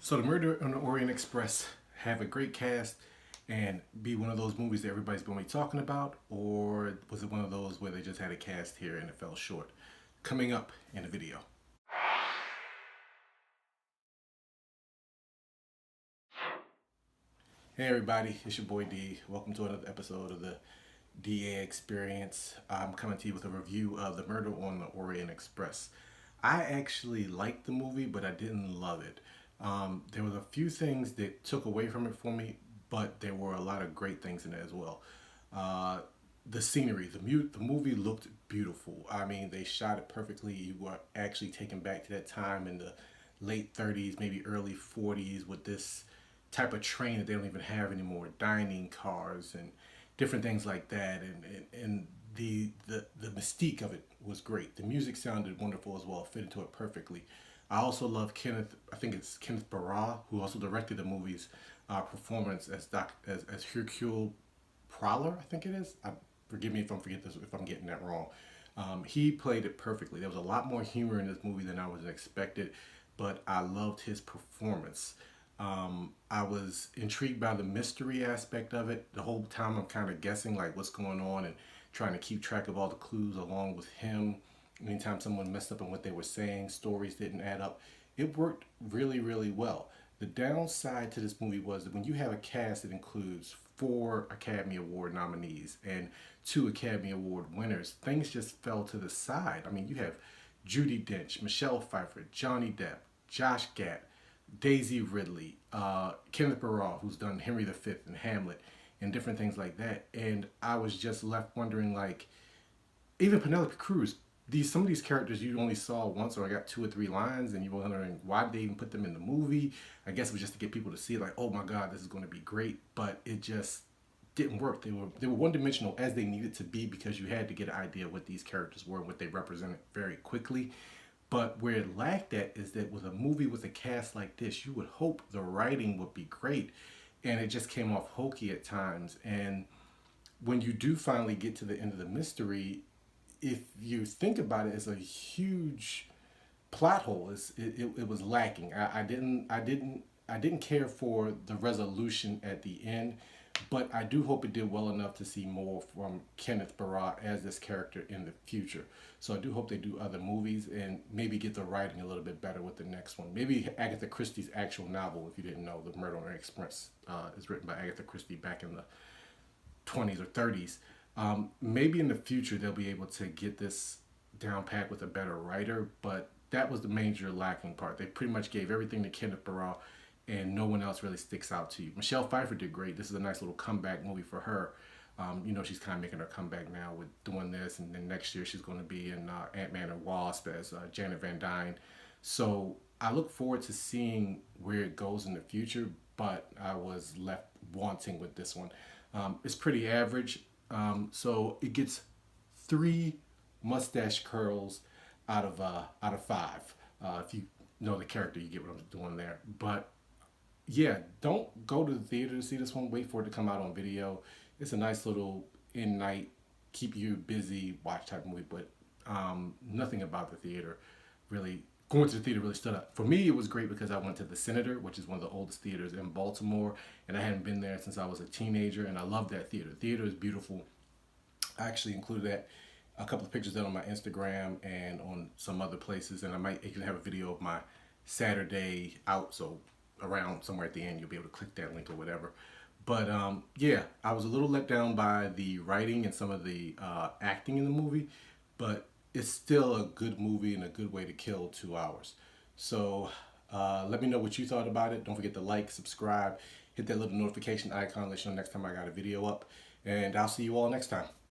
So the Murder on the Orient Express have a great cast and be one of those movies that everybody's going to be talking about, or was it one of those where they just had a cast here and it fell short? Coming up in the video. Hey everybody, it's your boy D. Welcome to another episode of the DA Experience. I'm coming to you with a review of The Murder on the Orient Express. I actually liked the movie, but I didn't love it. There was a few things that took away from it for me, but there were a lot of great things in it as well. Uh, the scenery, the movie looked beautiful. I mean, they shot it perfectly. You were actually taken back to that time in the late 30s, maybe early 40s, with this type of train that they don't even have anymore, dining cars and different things like that. And the mystique of it was great. The music sounded wonderful as well, fit into it perfectly. I also love Kenneth. I think it's Kenneth Branagh, who also directed the movie's performance as Hercule Prowler. I think it is. Forgive me if if I'm getting that wrong. He played it perfectly. There was a lot more humor in this movie than I was expected, but I loved his performance. I was intrigued by the mystery aspect of it. The whole time I'm kind of guessing like what's going on and trying to keep track of all the clues along with him. Anytime someone messed up on what they were saying, stories didn't add up. It worked really, really well. The downside to this movie was that when you have a cast that includes 4 Academy Award nominees and 2 Academy Award winners, things just fell to the side. I mean, you have Judi Dench, Michelle Pfeiffer, Johnny Depp, Josh Gad, Daisy Ridley, Kenneth Branagh, who's done Henry V and Hamlet, and different things like that. And I was just left wondering, like, even Penelope Cruz, some of these characters you only saw once, or I got 2 or 3 lines, and you were wondering why did they even put them in the movie. I guess it was just to get people to see, like, oh my God, this is going to be great. But it just didn't work. They were one dimensional as they needed to be, because you had to get an idea of what these characters were and what they represented very quickly. But where it lacked at is that with a movie with a cast like this, you would hope the writing would be great, and it just came off hokey at times. And when you do finally get to the end of the mystery, if you think about it, it's a huge plot hole. It was lacking. I didn't care for the resolution at the end, but I do hope it did well enough to see more from Kenneth Branagh as this character in the future. So I do hope they do other movies and maybe get the writing a little bit better with the next one. Maybe Agatha Christie's actual novel, if you didn't know, The Murder on the Express, is written by Agatha Christie back in the 20s or 30s. Maybe in the future they'll be able to get this down pat with a better writer, but that was the major lacking part. They pretty much gave everything to Kenneth Branagh, and no one else really sticks out to you. Michelle Pfeiffer did great. This is a nice little comeback movie for her. She's kind of making her comeback now with doing this, and then next year she's going to be in Ant-Man and Wasp as Janet Van Dyne. So I look forward to seeing where it goes in the future, but I was left wanting with this one. It's pretty average, so it gets 3 mustache curls out of 5. If you know the character, you get what I'm doing there. But yeah, don't go to the theater to see this one. Wait for it to come out on video. It's a nice little in night, keep you busy watch type movie. But nothing about the theater really. Going to the theater really stood out. For me, it was great because I went to the Senator, which is one of the oldest theaters in Baltimore, and I hadn't been there since I was a teenager, and I love that theater. The theater is beautiful. I actually included a couple of pictures of that on my Instagram and on some other places, and I might even have a video of my Saturday out, so around somewhere at the end you'll be able to click that link or whatever. But yeah, I was a little let down by the writing and some of the acting in the movie, but it's still a good movie and a good way to kill 2 hours. So let me know what you thought about it. Don't forget to like, subscribe, hit that little notification icon, let you know next time I got a video up, and I'll see you all next time.